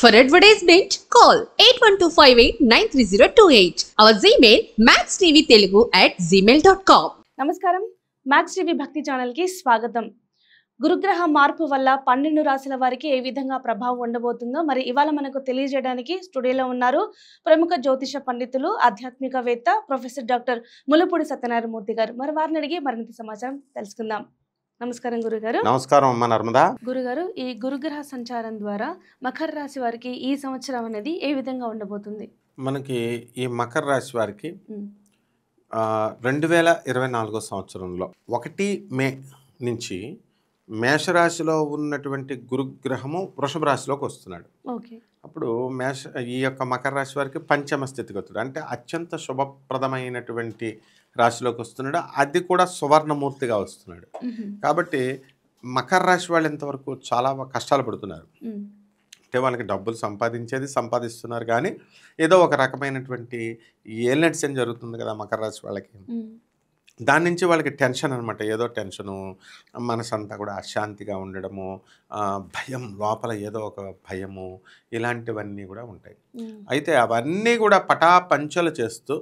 For advertisement, call 8125893028. Our Gmail maxtvtelugu@gmail.com. నమస్కారం. Max TV భక్తి ఛానల్కి స్వాగతం. గురుగ్రహ మార్పు వల్ల 12 రాశుల వారికి ఏ విధంగా ప్రభావం ఉండబోతుందో మరి ఇవాళ మనకు తెలియజేయడానికి స్టూడియోలో ఉన్నారు ప్రముఖ జ్యోతిష పండితులు, ఆధ్యాత్మికవేత్త ప్రొఫెసర్ డాక్టర్ ములుపూడి సత్యనారాయణమూర్తి గారు. మరి వారిని అడిగి మరింత సమాచారం తెలుసుకుందాం. నమస్కారం గురుగారు. నమస్కారం అమ్మ నర్మదా. గురుగారు, ఈ గురుగ్రహ సంచారం ద్వారా మకర రాశి వారికి ఈ సంవత్సరం అనేది ఏ విధంగా ఉండబోతుంది? మనకి ఈ మకర రాశి వారికి 2024 సంవత్సరంలో 1 మే నుంచి మేషరాశిలో ఉన్నటువంటి గురుగ్రహము వృషభ రాశిలోకి వస్తున్నాడు. అప్పుడు ఈ యొక్క మకర రాశి వారికి పంచమ స్థితిగతుడు, అంటే అత్యంత శుభప్రదమైనటువంటి రాశిలోకి వస్తున్నాడు. అది కూడా సువర్ణమూర్తిగా వస్తున్నాడు. కాబట్టి మకర రాశి వాళ్ళు ఇంతవరకు చాలా కష్టాలు పడుతున్నారు. అంటే వాళ్ళకి డబ్బులు సంపాదిస్తున్నారు, కానీ ఏదో ఒక రకమైనటువంటి ఏలినట్స్ జరుగుతుంది కదా మకర రాశి వాళ్ళకి. దాని నుంచి వాళ్ళకి టెన్షన్ అనమాట, ఏదో టెన్షను, మనసంతా కూడా అశాంతిగా ఉండడము, భయం, లోపల ఏదో ఒక భయము, ఇలాంటివన్నీ కూడా ఉంటాయి. అయితే అవన్నీ కూడా పటాపంచలు చేస్తూ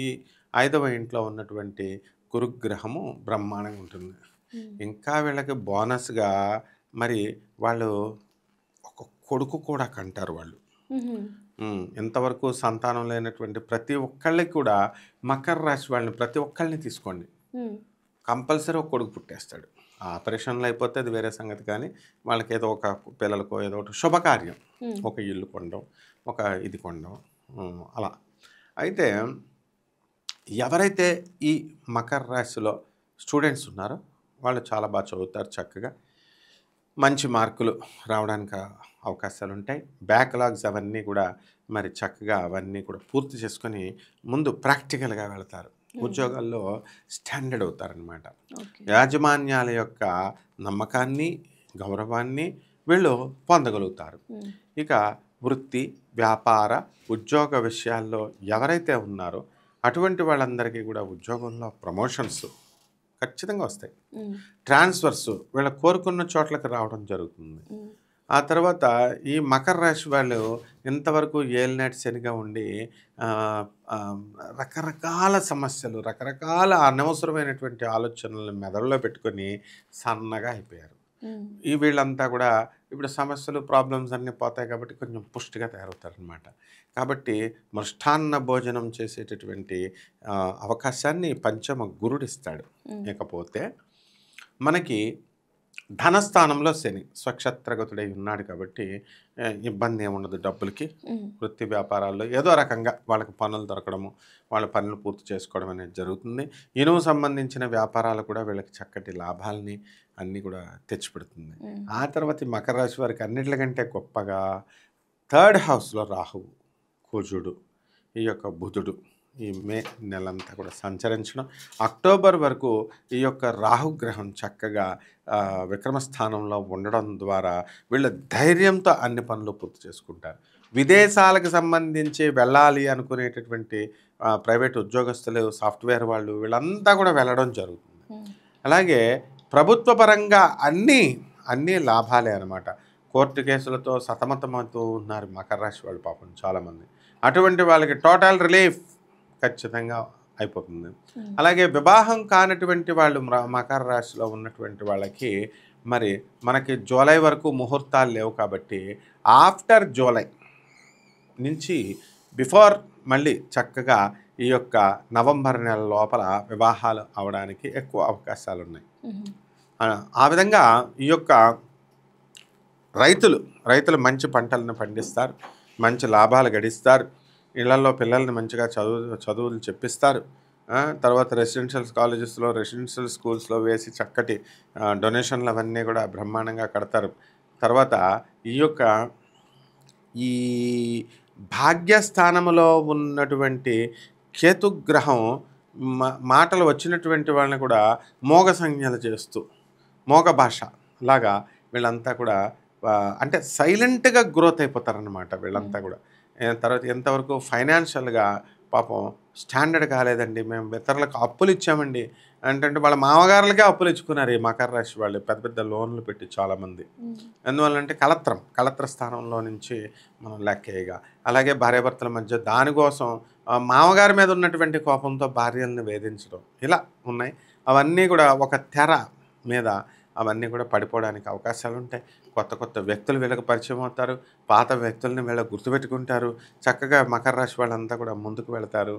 ఈ 5వ ఇంట్లో ఉన్నటువంటి గురుగ్రహము బ్రహ్మాండంగా ఉంటుంది. ఇంకా వీళ్ళకి బోనస్గా మరి వాళ్ళు ఒక కొడుకు కూడా కంటారు. వాళ్ళు ఎంతవరకు సంతానం లేనటువంటి ప్రతి ఒక్కళ్ళకి కూడా మకర రాశి వాళ్ళని ప్రతి ఒక్కళ్ళని తీసుకోండి, కంపల్సరీ ఒక కొడుకు పుట్టేస్తాడు. ఆ ఆపరేషన్లు అయిపోతే అది వేరే సంగతి, కానీ వాళ్ళకి ఏదో ఒక పిల్లలకో ఏదో ఒకటి శుభకార్యం, ఒక ఇల్లు కొనడం, ఒక ఇది కొనడం, అలా. అయితే ఎవరైతే ఈ మకర రాశిలో స్టూడెంట్స్ ఉన్నారో వాళ్ళు చాలా బాగా చదువుతారు, చక్కగా మంచి మార్కులు రావడానికి అవకాశాలు ఉంటాయి. బ్యాక్లాగ్స్ అవన్నీ కూడా మరి చక్కగా అవన్నీ కూడా పూర్తి చేసుకొని ముందు ప్రాక్టికల్గా వెళతారు. ఉద్యోగాల్లో స్టాండర్డ్ అవుతారనమాట. యాజమాన్యాల యొక్క నమ్మకాన్ని, గౌరవాన్ని వీళ్ళు పొందగలుగుతారు. ఇక వృత్తి, వ్యాపార, ఉద్యోగ విషయాల్లో ఎవరైతే ఉన్నారో అటువంటి వాళ్ళందరికీ కూడా ఉద్యోగంలో ప్రమోషన్స్ ఖచ్చితంగా వస్తాయి. ట్రాన్స్ఫర్స్ వీళ్ళు కోరుకున్న చోట్లకి రావడం జరుగుతుంది. ఆ తర్వాత ఈ మకర రాశి వాళ్ళు ఇంతవరకు ఏలినాటి శనిగా ఉండి రకరకాల సమస్యలు, రకరకాల అనవసరమైనటువంటి ఆలోచనలను మెదడులో పెట్టుకొని సన్నగా అయిపోయారు. ఈ వీళ్ళంతా కూడా ఇప్పుడు సమస్యలు, ప్రాబ్లమ్స్ అన్నీ పోతాయి కాబట్టి కొంచెం పుష్టిగా తయారవుతారనమాట. కాబట్టి మృష్టాన్న భోజనం చేసేటటువంటి అవకాశాన్ని పంచమ గురుడిస్తాడు. ఇకపోతే మనకి ధనస్థానంలో శని స్వక్షత్రగతుడై ఉన్నాడు కాబట్టి ఇబ్బంది ఏముండదు. డబ్బులకి, వృత్తి వ్యాపారాల్లో ఏదో రకంగా వాళ్ళకి పనులు దొరకడము, వాళ్ళ పనులు పూర్తి చేసుకోవడం అనేది జరుగుతుంది. ఇనుము సంబంధించిన వ్యాపారాలు కూడా వీళ్ళకి చక్కటి లాభాలని అన్నీ కూడా తెచ్చిపెడుతుంది. ఆ తర్వాత మకర రాశి వారికి అన్నిటికంటే గొప్పగా 3rd హౌస్లో రాహువు, కుజుడు, ఈ యొక్క బుధుడు ఈ మే నెలంతా కూడా సంచరించడం, అక్టోబర్ వరకు ఈ యొక్క రాహుగ్రహం చక్కగా విక్రమస్థానంలో ఉండడం ద్వారా వీళ్ళ ధైర్యంతో అన్ని పనులు పూర్తి చేసుకుంటారు. విదేశాలకు సంబంధించి వెళ్ళాలి అనుకునేటటువంటి ప్రైవేట్ ఉద్యోగస్తులు, సాఫ్ట్వేర్ వాళ్ళు వీళ్ళంతా కూడా వెళ్ళడం జరుగుతుంది. అలాగే ప్రభుత్వ పరంగా అన్నీ లాభాలే అనమాట. కోర్టు కేసులతో సతమతమవుతూ ఉన్నారు మకర రాశి వాళ్ళు పాపం చాలామంది. అటువంటి వాళ్ళకి టోటల్ రిలీఫ్ ఖచ్చితంగా అయిపోతుంది. అలాగే వివాహం కానటువంటి వాళ్ళు మకర రాశిలో ఉన్నటువంటి వాళ్ళకి మరి మనకి జూలై వరకు ముహూర్తాలు లేవు కాబట్టి ఆఫ్టర్ జూలై నుంచి బిఫోర్ మళ్ళీ చక్కగా ఈ యొక్క నవంబర్ నెల లోపల వివాహాలు అవడానికి ఎక్కువ అవకాశాలు ఉన్నాయి. ఆ విధంగా ఈ యొక్క రైతులు మంచి పంటలను పండిస్తారు, మంచి లాభాలు గడిస్తారు, ఇళ్లలో పిల్లల్ని మంచిగా చదువులు చెప్పిస్తారు. తర్వాత రెసిడెన్షియల్ కాలేజెస్లో, రెసిడెన్షియల్ స్కూల్స్లో వేసి చక్కటి డొనేషన్లు అవన్నీ కూడా బ్రహ్మాండంగా కడతారు. తర్వాత ఈ భాగ్యస్థానంలో ఉన్నటువంటి కేతుగ్రహం మాటలు వచ్చినటువంటి వాళ్ళని కూడా మోగ సంజ్ఞలు చేస్తూ, మోగ భాష లాగా వీళ్ళంతా కూడా అంటే సైలెంట్గా గ్రోత్ అయిపోతారనమాట వీళ్ళంతా కూడా. తర్వాత ఎంతవరకు ఫైనాన్షియల్గా పాపం స్టాండర్డ్ కాలేదండి, మేము ఇతరులకు అప్పులు ఇచ్చామండి, అంటే వాళ్ళ మామగారులకే అప్పులు ఇచ్చుకున్నారు ఈ మకర రాశి వాళ్ళు, పెద్ద పెద్ద లోన్లు పెట్టి చాలామంది. ఎందువల్లంటే కలత్ర స్థానంలో నుంచి మనం లెక్కేయగా. అలాగే భార్యాభర్తల మధ్య దానికోసం మామగారి మీద ఉన్నటువంటి కోపంతో భార్యలను వేధించడం, ఇలా ఉన్నాయి. అవన్నీ కూడా ఒక తెర మీద అవన్నీ కూడా పడిపోవడానికి అవకాశాలు ఉంటాయి. కొత్త కొత్త వ్యక్తులు వీళ్ళకి పరిచయం అవుతారు, పాత వ్యక్తుల్ని వీళ్ళకి గుర్తుపెట్టుకుంటారు. చక్కగా మకర రాశి వాళ్ళంతా కూడా ముందుకు వెళతారు.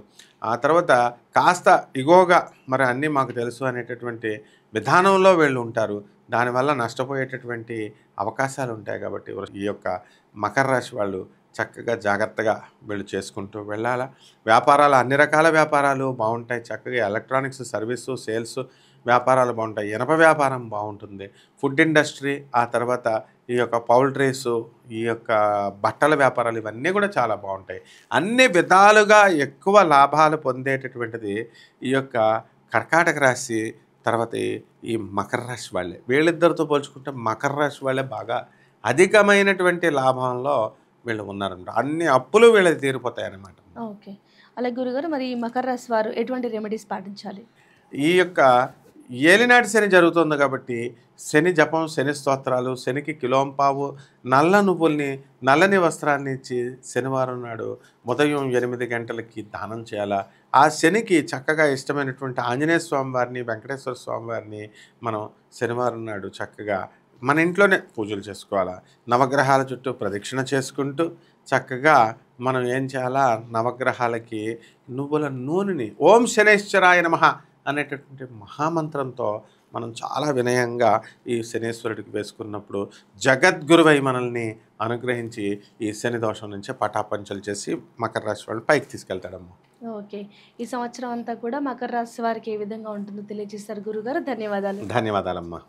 ఆ తర్వాత కాస్త ఇగోగా మరి అన్నీ మాకు తెలుసు అనేటటువంటి విధానంలో వీళ్ళు ఉంటారు. దానివల్ల నష్టపోయేటటువంటి అవకాశాలు ఉంటాయి. కాబట్టి ఈ యొక్క మకర రాశి వాళ్ళు చక్కగా జాగ్రత్తగా వీళ్ళు చేసుకుంటూ వెళ్ళాలా. వ్యాపారాలు, అన్ని రకాల వ్యాపారాలు బాగుంటాయి. చక్కగా ఎలక్ట్రానిక్స్ సర్వీసు, సేల్స్ వ్యాపారాలు బాగుంటాయి. ఇనప వ్యాపారం బాగుంటుంది. ఫుడ్ ఇండస్ట్రీ, ఆ తర్వాత ఈ యొక్క పౌల్ట్రీసు, ఈ యొక్క బట్టల వ్యాపారాలు, ఇవన్నీ కూడా చాలా బాగుంటాయి. అన్ని విధాలుగా ఎక్కువ లాభాలు పొందేటటువంటిది ఈ యొక్క కర్కాటక రాశి, తర్వాత ఈ మకర రాశి వాళ్ళే. వీళ్ళిద్దరితో పోల్చుకుంటే మకర రాశి వాళ్ళే బాగా అధికమైనటువంటి లాభంలో వీళ్ళు ఉన్నారన్నమాట. అన్ని అప్పులు వీళ్ళకి తీరిపోతాయి అన్నమాట. ఓకే. అలాగే గురుగారు, మరి ఈ మకర రాశి వారు ఎటువంటి రెమెడీస్ పాటించాలి? ఈ యొక్క ఏలినాటి శని జరుగుతుంది కాబట్టి శని జపం, శని స్తోత్రాలు, శనికి కిలోంపావు నల్ల నువ్వుల్ని, నల్లని వస్త్రాన్ని ఇచ్చి శనివారం నాడు ఉదయం 8 గంటలకి దానం చేయాలా. ఆ శనికి చక్కగా ఇష్టమైనటువంటి ఆంజనేయ స్వామి వారిని, వెంకటేశ్వర స్వామి వారిని మనం శనివారం నాడు చక్కగా మన ఇంట్లోనే పూజలు చేసుకోవాలా. నవగ్రహాల చుట్టూ ప్రదక్షిణ చేసుకుంటూ చక్కగా మనం ఏం చేయాలా, నవగ్రహాలకి నువ్వుల నూనెని ఓం శనేశ్వరాయ నమః అనేటటువంటి మహామంత్రంతో మనం చాలా వినయంగా ఈ శనేశ్వరుడికి వేసుకున్నప్పుడు జగద్గురువై మనల్ని అనుగ్రహించి ఈ శని దోషం నుంచి పటాపంచలు చేసి మకర రాశి వాళ్ళు పైకి తీసుకెళ్తాడమ్మా. ఓకే. ఈ సంవత్సరం అంతా కూడా మకర రాశి వారికి ఏ విధంగా ఉంటుందో తెలియజేస్తారు గురుగారు. ధన్యవాదాలు. ధన్యవాదాలమ్మా.